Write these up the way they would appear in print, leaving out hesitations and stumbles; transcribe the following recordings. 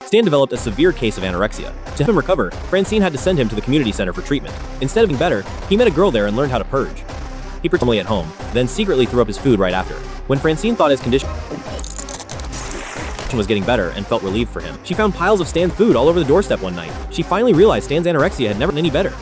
Stan developed a severe case of anorexia. To help him recover, Francine had to send him to the community center for treatment. Instead of being better, he met a girl there and learned how to purge. He pretended normally at home, then secretly threw up his food right after. When Francine thought his condition was getting better and felt relieved for him, she found piles of Stan's food all over the doorstep one night. She finally realized Stan's anorexia had never been any better.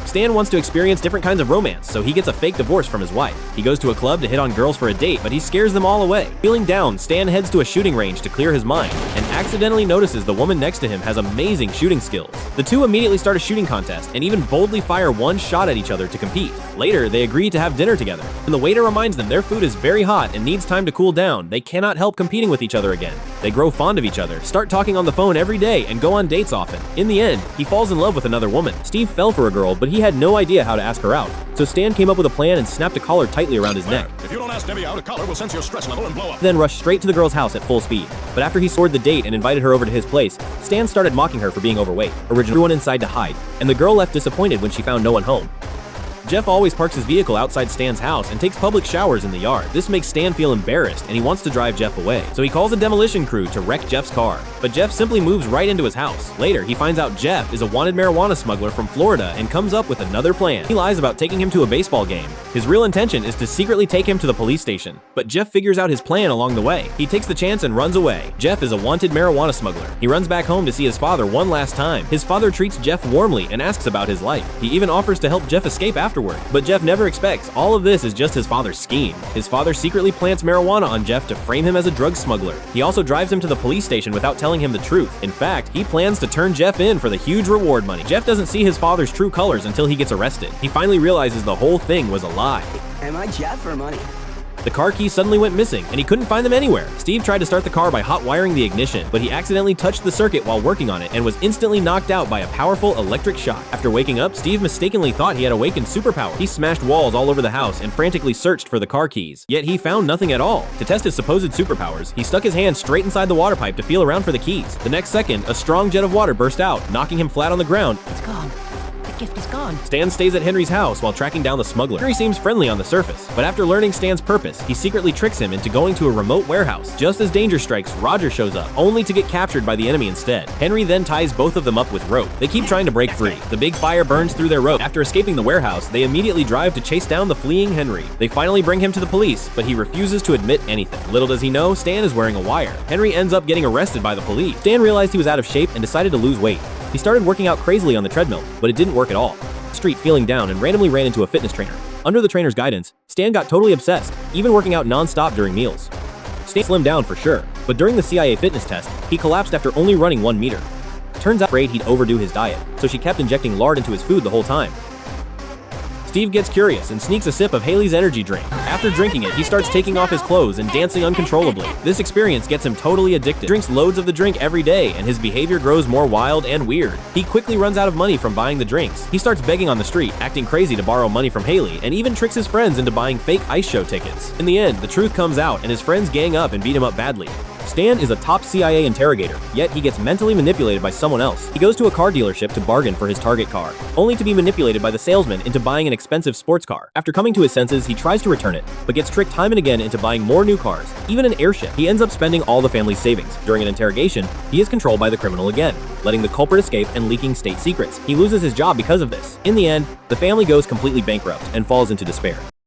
Stan wants to experience different kinds of romance, so he gets a fake divorce from his wife. He goes to a club to hit on girls for a date, but he scares them all away. Feeling down, Stan heads to a shooting range to clear his mind, and accidentally notices the woman next to him has amazing shooting skills. The two immediately start a shooting contest, and even boldly fire one shot at each other to compete. Later, they agree to have dinner together. When the waiter reminds them their food is very hot and needs time to cool down, they cannot help competing with each other again. They grow fond of each other, start talking on the phone every day, and go on dates often. In the end, he falls in love with another woman. Steve fell for a girl, but he had no idea how to ask her out. So Stan came up with a plan and snapped a collar tightly around his neck. If you don't ask Debbie out, a collar will sense your stress level and blow up. Then rushed straight to the girl's house at full speed. But after he scored the date and invited her over to his place, Stan started mocking her for being overweight. Originally, everyone inside to hide, and the girl left disappointed when she found no one home. Jeff always parks his vehicle outside Stan's house and takes public showers in the yard. This makes Stan feel embarrassed, and he wants to drive Jeff away. So he calls a demolition crew to wreck Jeff's car. But Jeff simply moves right into his house. Later, he finds out Jeff is a wanted marijuana smuggler from Florida and comes up with another plan. He lies about taking him to a baseball game. His real intention is to secretly take him to the police station. But Jeff figures out his plan along the way. He takes the chance and runs away. Jeff is a wanted marijuana smuggler. He runs back home to see his father one last time. His father treats Jeff warmly and asks about his life. He even offers to help Jeff escape afterward. But Jeff never expects all of this is just his father's scheme. His father secretly plants marijuana on Jeff to frame him as a drug smuggler. He also drives him to the police station without telling him the truth. In fact, he plans to turn Jeff in for the huge reward money. Jeff doesn't see his father's true colors until he gets arrested. He finally realizes the whole thing was a lie. Am I Jeff or money? The car keys suddenly went missing, and he couldn't find them anywhere. Steve tried to start the car by hot wiring the ignition, but he accidentally touched the circuit while working on it and was instantly knocked out by a powerful electric shock. After waking up, Steve mistakenly thought he had awakened superpower. He smashed walls all over the house and frantically searched for the car keys. Yet he found nothing at all. To test his supposed superpowers, he stuck his hand straight inside the water pipe to feel around for the keys. The next second, a strong jet of water burst out, knocking him flat on the ground. It's gone. The gift is gone. Stan stays at Henry's house while tracking down the smuggler. Henry seems friendly on the surface, but after learning Stan's purpose, he secretly tricks him into going to a remote warehouse. Just as danger strikes, Roger shows up, only to get captured by the enemy instead. Henry then ties both of them up with rope. They keep trying to break free. The big fire burns through their rope. After escaping the warehouse, they immediately drive to chase down the fleeing Henry. They finally bring him to the police, but he refuses to admit anything. Little does he know, Stan is wearing a wire. Henry ends up getting arrested by the police. Stan realized he was out of shape and decided to lose weight. He started working out crazily on the treadmill, but it didn't work at all. Street feeling down and randomly ran into a fitness trainer. Under the trainer's guidance, Stan got totally obsessed, even working out non-stop during meals. Stan slimmed down for sure, but during the CIA fitness test, he collapsed after only running 1 meter. Turns out afraid he'd overdo his diet, so she kept injecting lard into his food the whole time. Steve gets curious and sneaks a sip of Haley's energy drink. After drinking it, he starts taking off his clothes and dancing uncontrollably. This experience gets him totally addicted. He drinks loads of the drink every day, and his behavior grows more wild and weird. He quickly runs out of money from buying the drinks. He starts begging on the street, acting crazy to borrow money from Haley, and even tricks his friends into buying fake ice show tickets. In the end, the truth comes out, and his friends gang up and beat him up badly. Stan is a top CIA interrogator, yet he gets mentally manipulated by someone else. He goes to a car dealership to bargain for his target car, only to be manipulated by the salesman into buying an expensive sports car. After coming to his senses, he tries to return it, but gets tricked time and again into buying more new cars, even an airship. He ends up spending all the family's savings. During an interrogation, he is controlled by the criminal again, letting the culprit escape and leaking state secrets. He loses his job because of this. In the end, the family goes completely bankrupt and falls into despair.